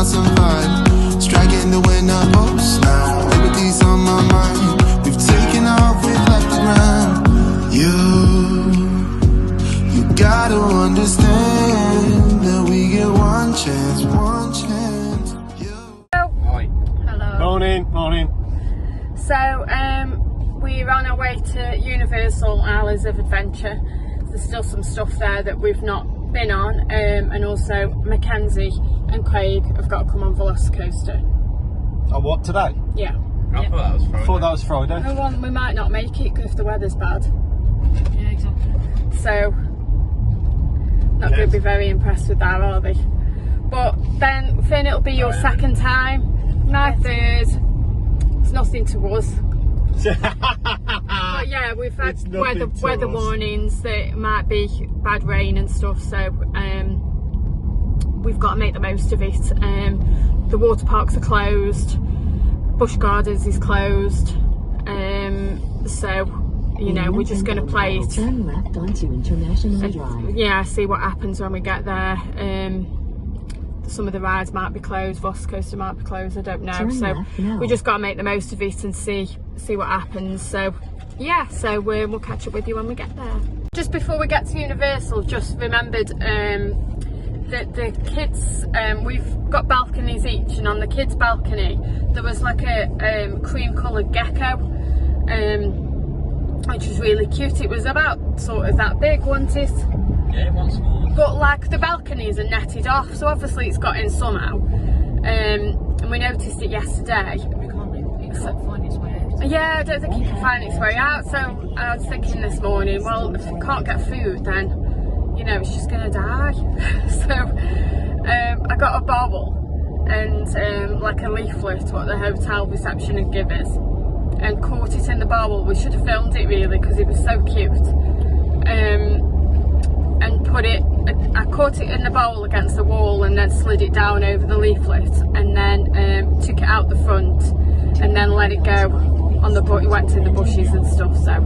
some vibe. Striking the winner post now. Everything's on my mind. We've taken off, we've left the ground. You gotta understand that we get one chance, one chance. Hi. Hello. Morning. So, we're on our way to Universal Islands of Adventure. There's still some stuff there that we've not been on, and also Mackenzie and Craig have got to come on Velocicoaster. Oh, what, today? Yeah. I thought that was Friday. Oh, well, we might not make it if the weather's bad. Yeah, exactly. So, not going to be very impressed with that, are they? But then, Finn, it'll be your second time. My third. It's nothing to us. But yeah, we've had weather warnings that it might be bad rain and stuff, so we've got to make the most of it. The water parks are closed, Busch Gardens is closed, so you know, we're just going to play it. Turn left onto International Drive. Yeah, see what happens when we get there. Some of the rides might be closed, Velocicoaster might be closed, I don't know. So we just got to make the most of it and see what happens. So yeah, so we'll catch up with you when we get there. Just before we get to Universal, just remembered that the kids, we've got balconies each, and on the kids' balcony there was like a cream coloured gecko, which was really cute. It was about sort of that big, wasn't it? Yeah, it was small. But like the balconies are netted off, so obviously it's got in somehow. And we noticed it yesterday. It can't find its way out. Yeah, I don't think it can find its way out. So I was thinking this morning, well, if it can't get food, then you know it's just gonna die. So I got a bottle and like a leaflet what the hotel reception had given us, and caught it in the bottle. We should have filmed it really because it was so cute. And I caught it in the bowl against the wall and then slid it down over the leaflet, and then took it out the front and then let it go on the it went to the bushes and stuff. So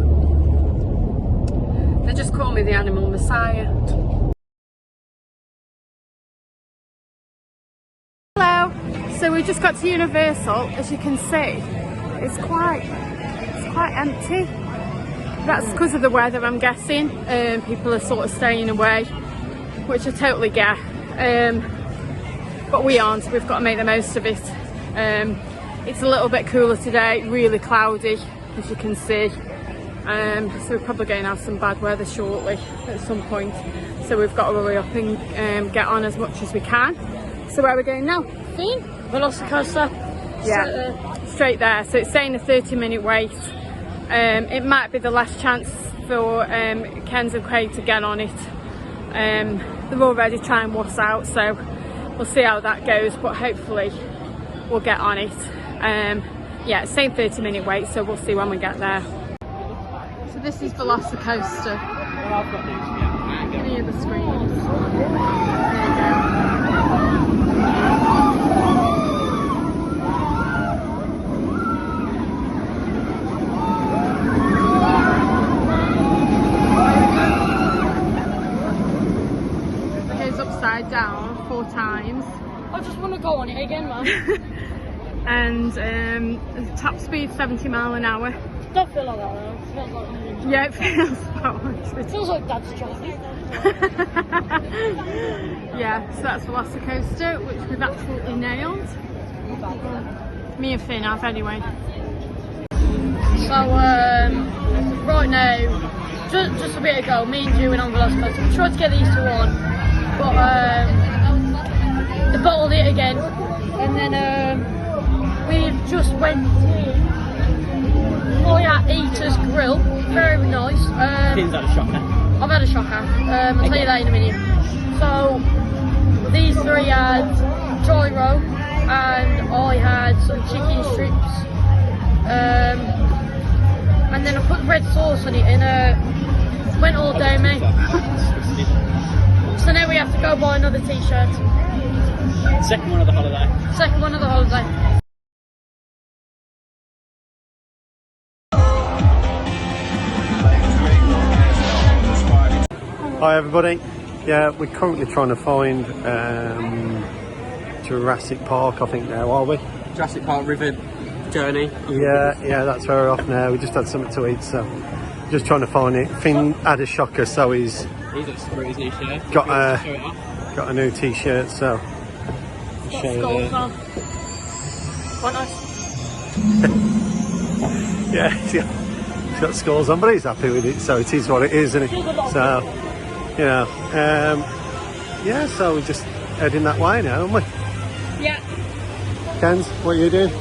they just call me the animal messiah. Hello. So we just got to Universal. As you can see, it's quite empty. That's because of the weather, I'm guessing. People are sort of staying away, which I totally get. But we aren't. We've got to make the most of it. It's a little bit cooler today, really cloudy, as you can see. So we're probably going to have some bad weather shortly at some point. So we've got to hurry up and get on as much as we can. So where are we going now? Finn? Velocicoaster. Yeah, straight there. So it's saying a 30-minute wait. It might be the last chance for Ken's and Craig to get on it. They're already trying what's out, so we'll see how that goes, but hopefully we'll get on it. Yeah, same 30-minute wait, so we'll see when we get there. So this is Velocicoaster. You can hear the screams. There you go. Upside down 4 times. I just want to go on it again, man. And top speed 70 miles an hour. Don't feel like that though. It feels like yeah, it feels about like it feels like Dad's jockey. Yeah, so that's Velocicoaster, which we've absolutely nailed. Me and Finn have anyway. So right now, just a bit ago, me and you went on Velocicoaster. We tried to get these two on, but they bottled it again, and then we've just went to Royal Eater's Grill. Very nice. Finn's had a shocker. I've had a shocker. I'll tell you that in a minute. So these three had gyro, and I had some chicken strips, and then I put red sauce on it, and went all down me. So now we have to go buy another t-shirt. Second one of the holiday. Second one of the holiday. Hi everybody. Yeah, we're currently trying to find Jurassic Park, I think now, are we? Jurassic Park River Journey. Yeah, that's where we're off now. We just had something to eat, so just trying to find it. Finn had a shocker, so he's He's got his new shirt. got Show it off. a new t-shirt, so show you there. Quite nice. Yeah, he's got skulls on, but he's happy with it, so it is what it is, isn't it? So, you know, yeah, so we're just heading that way now, aren't we? Yeah. Kenz, what are you doing?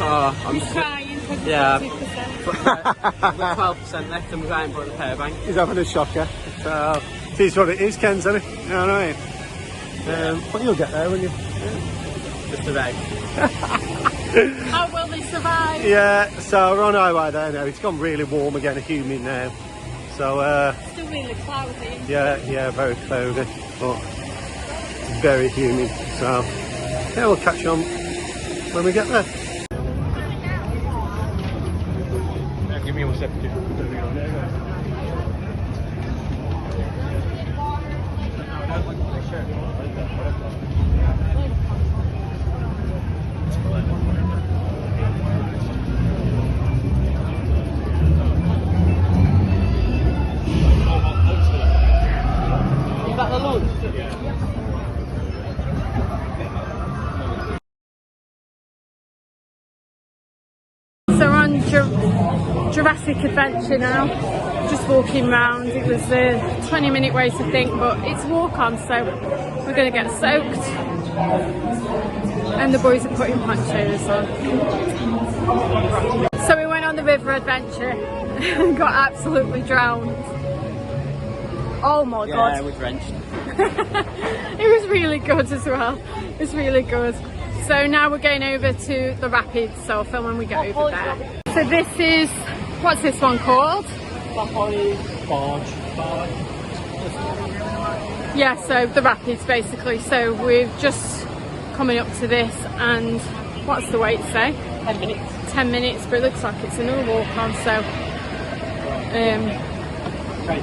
I'm just Trying for Yeah. 2%. I've got 12% left and we're going for the power bank. He's having a shocker, so it is what it is, Kenz, isn't it? You know what I mean? But you'll get there, won't you? Just about. How will they survive? Yeah, so we're on our way there now. It's gone really warm again, humid now. So, Still really cloudy. yeah, very cloudy, but very humid. So, yeah, we'll catch you on when we get there. Give me one second. Is that the lunch? So we're on Jurassic Adventure now, just walking round. It was a 20-minute wait I think, but it's walk on, so we're going to get soaked. And the boys are putting ponchos on. So we went on the river adventure and got absolutely drowned. Oh my god. Yeah, we're drenched. It was really good as well. It was really good. So now we're going over to the rapids, so I'll film when we get over there. So this is, what's this one called? Barge. Yeah, so the rapids basically. So we're just coming up to this, and what's the wait say? 10 minutes. 10 minutes, but it looks like it's another walk on, so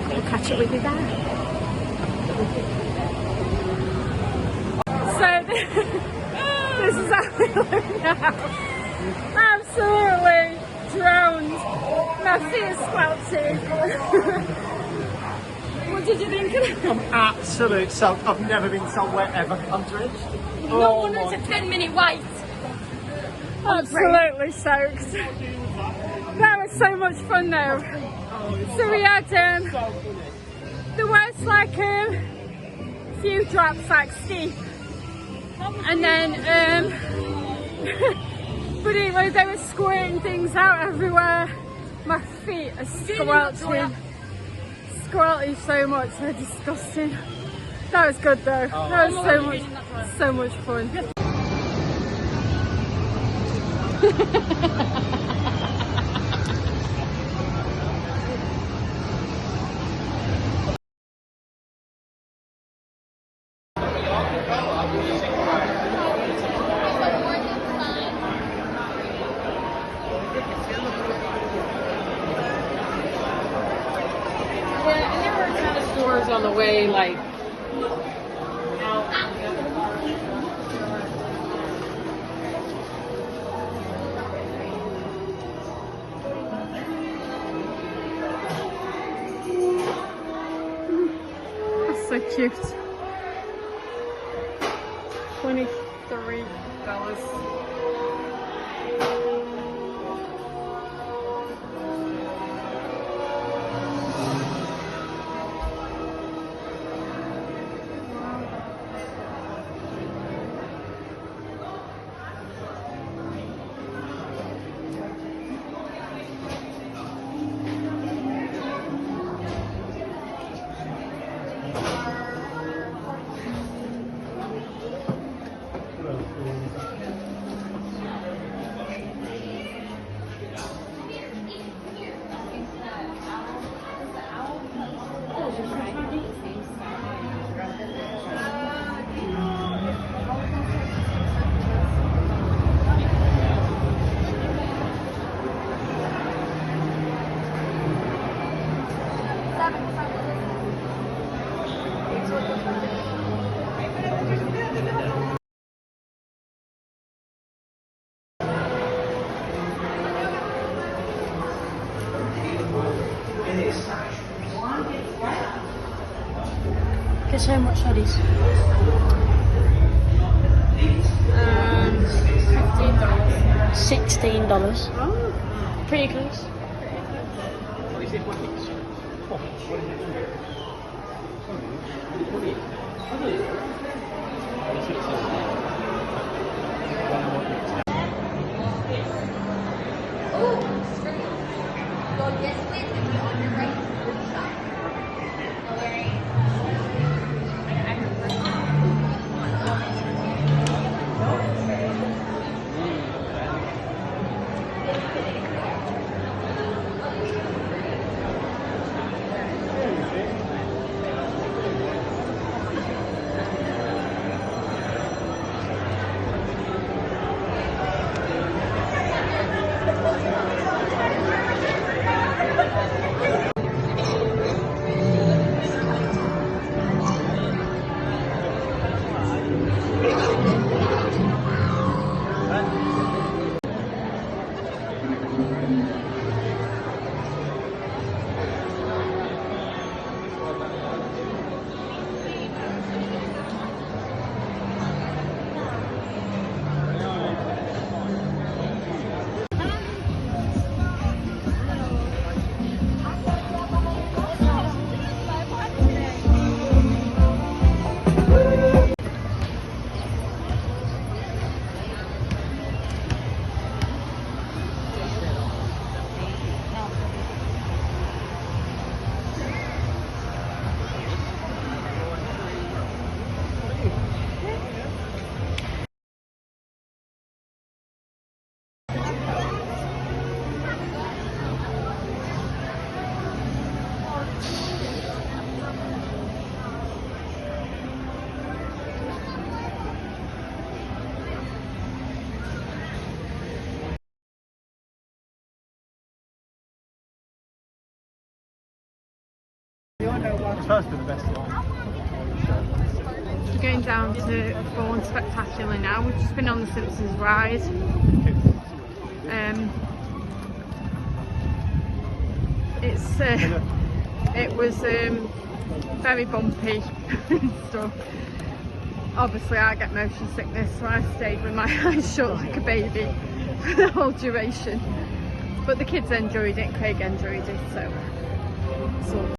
we'll catch up with you there. So this is how we look now. Absolutely drowned. My feet are squelching. What did you think of it? I'm absolute soak. I've never been so wet ever. I'm drenched. No wonder it's a 10-minute wait. Absolutely soaked. That was so much fun though. So we had there was like a few drops like steep, and then but anyway they were squirting things out everywhere. My feet are squelching so much, they're disgusting. That was good though. That was so much fun. Yeah, and there were a ton of stores on the way, like. That's so cute. $23. so much are these? $16. Oh, Pretty close. We're going down to Bourne Spectacular now. We've just been on the Simpsons ride. It was very bumpy and stuff. Obviously I get motion sickness, so I stayed with my eyes shut like a baby for the whole duration. But the kids enjoyed it, Craig enjoyed it, so it's all.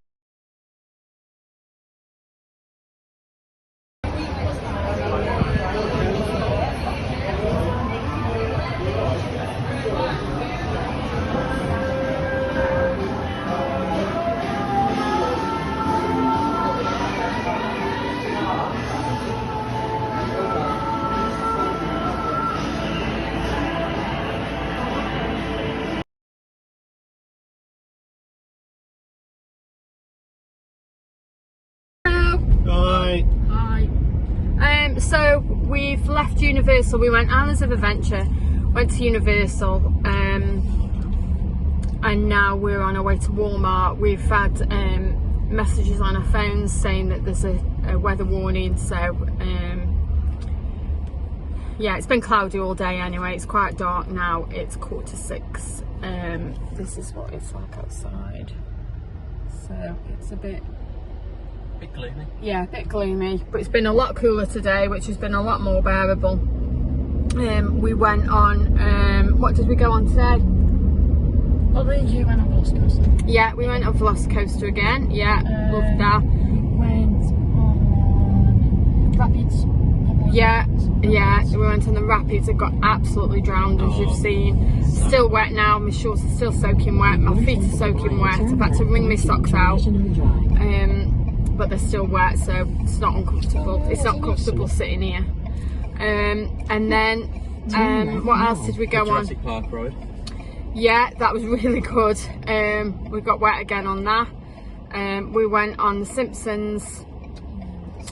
So we've left Universal. We went Islands of Adventure, went to Universal, and now we're on our way to Walmart. We've had messages on our phones saying that there's a weather warning, so yeah, it's been cloudy all day anyway. It's quite dark now. It's 6:15. This is what it's like outside, so it's a bit gloomy. Yeah, a bit gloomy, but it's been a lot cooler today, which has been a lot more bearable. We went on, what did we go on today? Oh, you went on Velocicoaster. Yeah, we went on Velocicoaster again. Yeah, loved that. Went on Rapids. Yeah, we went on the Rapids. It got absolutely drowned, as you've seen. Still wet now. My shorts are still soaking wet. My feet are soaking wet. I've had to wring my socks out. But they're still wet, so it's not uncomfortable. It's not comfortable sitting here. And then what else did we go on? Jurassic Park ride. Yeah, that was really good. We got wet again on that. We went on The Simpsons.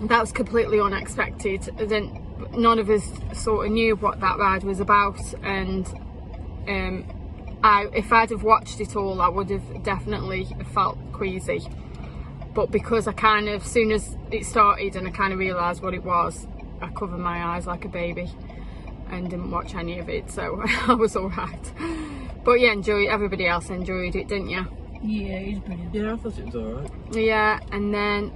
That was completely unexpected. Then none of us sort of knew what that ride was about, and if I'd have watched it all, I would have definitely felt queasy. But because I kind of, as soon as it started and I kind of realised what it was, I covered my eyes like a baby and didn't watch any of it, so I was alright. But yeah, everybody else enjoyed it, didn't you? Yeah, he's brilliant. Yeah, I thought it was alright. Yeah, and then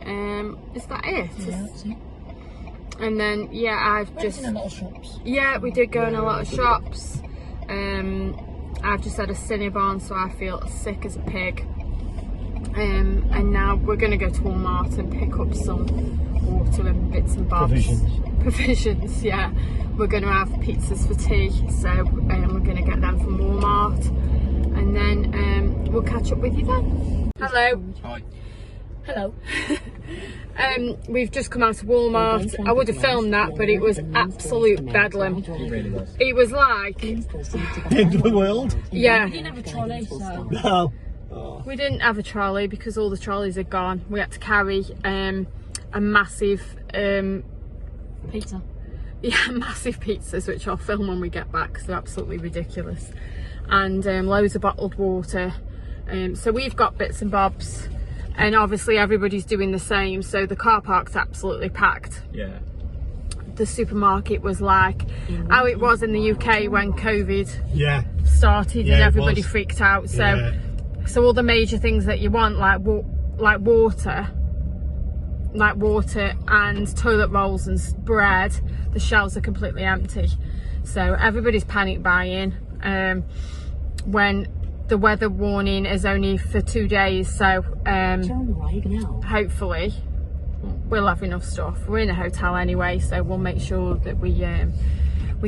is that it? Yeah, that's it. And then yeah, I've Went just in a lot of shops. yeah, we did go in a lot of shops. I've just had a Cinnabon, so I feel sick as a pig. And now we're going to go to Walmart and pick up some water and bits and bobs. Provisions, yeah. We're going to have pizzas for tea, so we're going to get them from Walmart. And then we'll catch up with you then. Hello. Hi. Hello. We've just come out of Walmart. I would have filmed that, but it was absolute bedlam. It really was. It was like, End of the world? yeah. We didn't have a trolley, so. No. We didn't have a trolley because all the trolleys are gone. We had to carry a massive, Pizza. yeah, massive pizzas, which I'll film when we get back because they're absolutely ridiculous. And loads of bottled water. So we've got bits and bobs, and obviously everybody's doing the same. So the car park's absolutely packed. Yeah. The supermarket was like how it was in the UK when COVID Yeah. started, Yeah, and it everybody was. freaked out. So. Yeah. So all the major things that you want, like water and toilet rolls and bread, the shelves are completely empty. So everybody's panic buying. When the weather warning is only for 2 days, so Turn right now. hopefully we'll have enough stuff. We're in a hotel anyway, so we'll make sure that we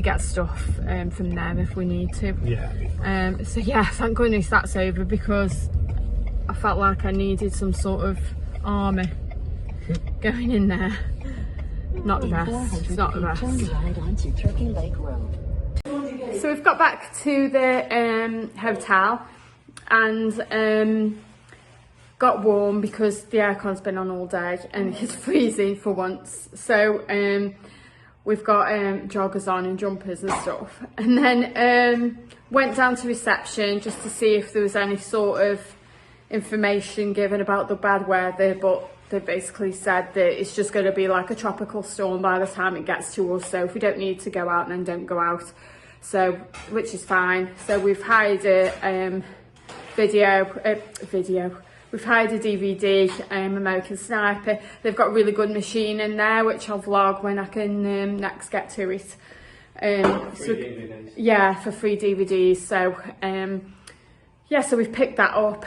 get stuff from them if we need to. Yeah. So yeah, thank goodness that's over, because I felt like I needed some sort of army going in there. Not the best. It's not the best. right onto Turkey Lake Road. So we've got back to the hotel and got warm because the aircon's been on all day and it's freezing for once. So we've got joggers on and jumpers and stuff, and then went down to reception just to see if there was any sort of information given about the bad weather, but they basically said that it's just going to be like a tropical storm by the time it gets to us, so if we don't need to go out, then don't go out. So, which is fine. So we've hired a we've hired a DVD, American Sniper. They've got a really good machine in there, which I'll vlog when I can next get to it. DVDs. Yeah, for free DVDs. So yeah, so we've picked that up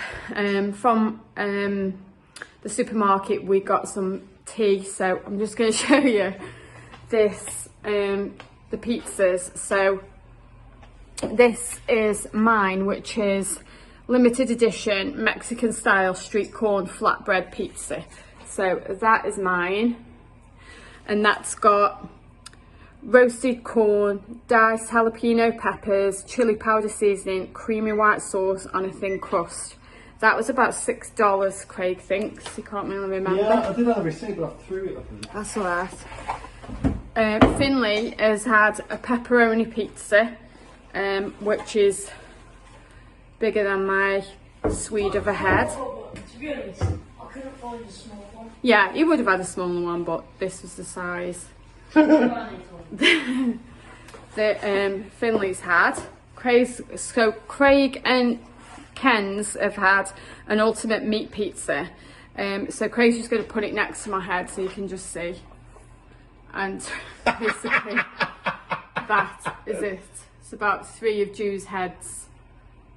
from the supermarket. We got some tea, so I'm just going to show you this, the pizzas. So this is mine, which is limited edition Mexican style street corn flatbread pizza. So that is mine, and that's got roasted corn, diced jalapeno peppers, chili powder seasoning, creamy white sauce on a thin crust. That was about $6, Craig thinks. He can't really remember. Yeah, I did have a receipt, but I threw it, I think. That's alright. Finley has had a pepperoni pizza, which is bigger than my Swede of a head. To be honest, I couldn't find a small one. Yeah, he would have had a smaller one, but this was the size that Finley's had. Craig and Ken's have had an ultimate meat pizza. So Craig's just going to put it next to my head so you can just see. And basically that is it. It's about 3 of Jew's heads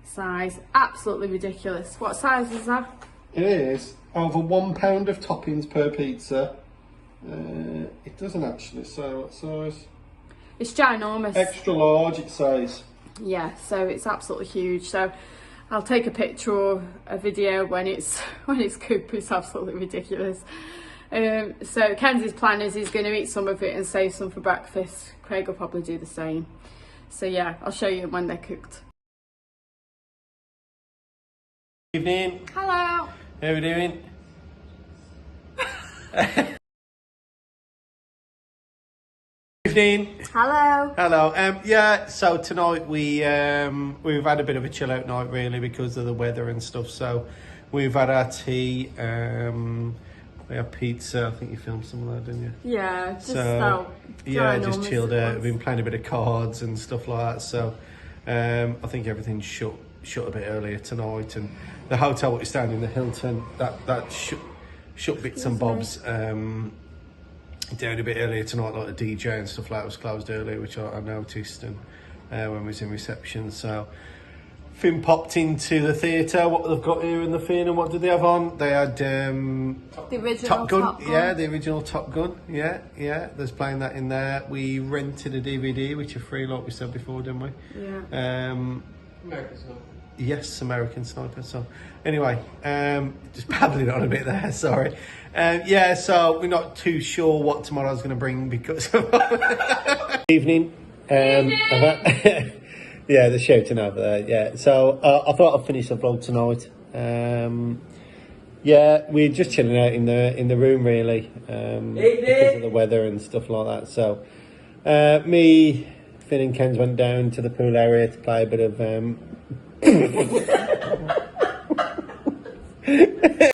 size. Absolutely ridiculous. What size is that? It is over £1 of toppings per pizza. It doesn't actually say what size. It's ginormous. Extra large, it says. Yeah, so it's absolutely huge. So I'll take a picture or a video when it's cooked. It's absolutely ridiculous. So Kenzie's plan is he's going to eat some of it and save some for breakfast. Craig will probably do the same. So yeah, I'll show you when they're cooked. Evening. Hello. How are we doing? Evening. Hello. Hello. Yeah. So tonight we've had a bit of a chill out night, really, because of the weather and stuff. So we've had our tea. We had pizza. I think you filmed some of that, didn't you? Yeah, just So yeah, just ginormous chilled it out. was. We've been playing a bit of cards and stuff like that. So I think everything's shut shut a bit earlier tonight, and the hotel which is down in the Hilton that shut bits and bobs down a bit earlier tonight, like the DJ and stuff like that was closed earlier, which I noticed, and when we was in reception. So Finn popped into the theatre. What they've got here in the Finn, and what did they have on? They had The original Top Gun. Top Gun. Yeah, the original Top Gun. Yeah, there's playing that in there. We rented a DVD, which are free, like we said before, didn't we? Yeah. American Sniper. Yes, American Sniper. So anyway, just babbling on a bit there, sorry. Yeah, so we're not too sure what tomorrow's going to bring because of evening. Yeah, they're shouting over there. Yeah, so I thought I'd finish the vlog tonight. Yeah, we're just chilling out in the room really, because of the weather and stuff like that. So me, Finn and Ken's went down to the pool area to play a bit of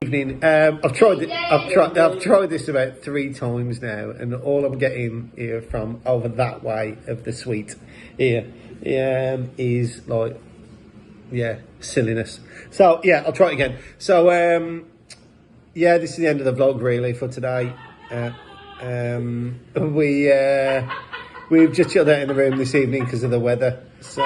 evening. I've tried this about 3 times now, and all I'm getting here from over that way of the suite here is like, yeah, silliness. So yeah, I'll try it again. So yeah, this is the end of the vlog really for today. We've just chilled out in the room this evening because of the weather. So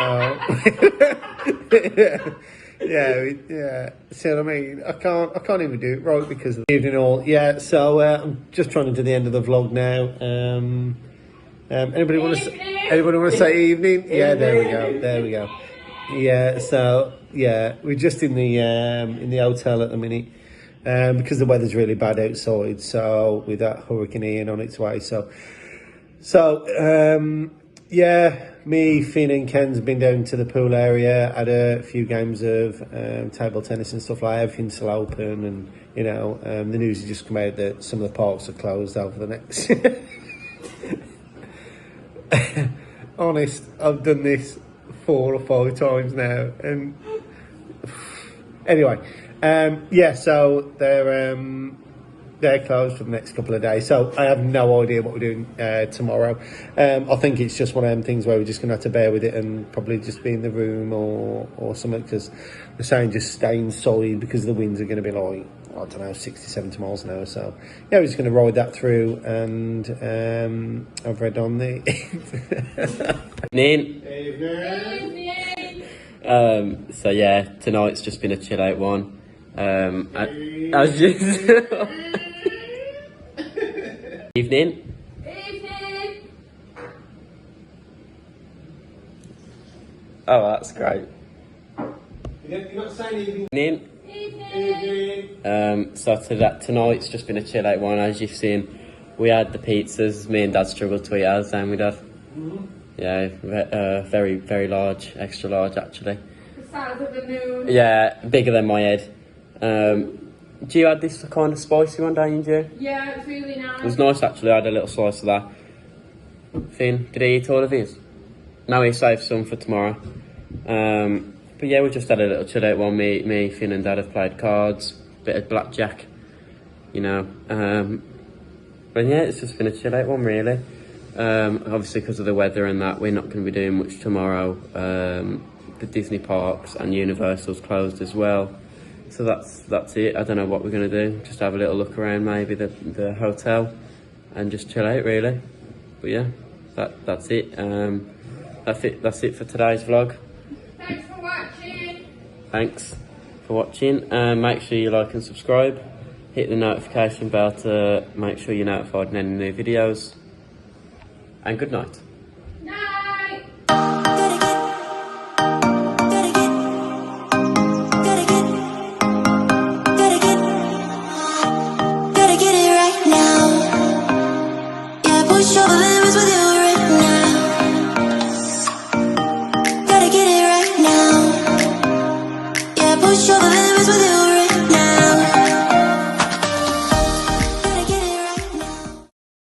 yeah. See what I mean? I can't even do it right because of the evening all. Yeah. So I'm just trying to do the end of the vlog now. Anybody want to say evening? Yeah, there we go. Yeah. So yeah, we're just in the hotel at the minute. Because the weather's really bad outside, so with that Hurricane Ian on its way, so yeah, me, Finn and Ken's been down to the pool area, had a few games of table tennis and stuff like that. Everything's still open, and you know, the news has just come out that some of the parks are closed over the next. Honest, I've done this 4 or 5 times now, and anyway. Yeah, so they're closed for the next couple of days, so I have no idea what we're doing tomorrow. I think it's just one of them things where we're just gonna have to bear with it and probably just be in the room or something, because they're saying just stay inside because the winds are going to be like, I don't know, 60-70 miles an hour. So yeah, we're just going to ride that through, and I've read on the Evening. So yeah, tonight's just been a chill out one. I was just Evening. Oh, that's great. You're not saying Evening. So tonight's just been a chill out one. As you've seen, we had the pizzas. Me and Dad struggled to eat ours, and we'd have yeah, very, very large, extra large actually. The size of the moon. Yeah, bigger than my head. Do you had this kind of spicy one, don't you? Yeah, it's really nice. It was nice actually. I had a little slice of that. Finn, did he eat all of his? No, he saved some for tomorrow. But yeah, we just had a little chill out one. Me, Finn and Dad have played cards, bit of blackjack, you know. But yeah, it's just been a chill out one really. Obviously because of the weather and that, we're not going to be doing much tomorrow. The Disney parks and Universal's closed as well. So that's it. I don't know what we're going to do. Just have a little look around maybe the hotel and just chill out really. But yeah, that's it. That's it for today's vlog. Thanks for watching. Thanks for watching. Make sure you like and subscribe. Hit the notification bell to make sure you're notified of any new videos. And good night. Push over limits with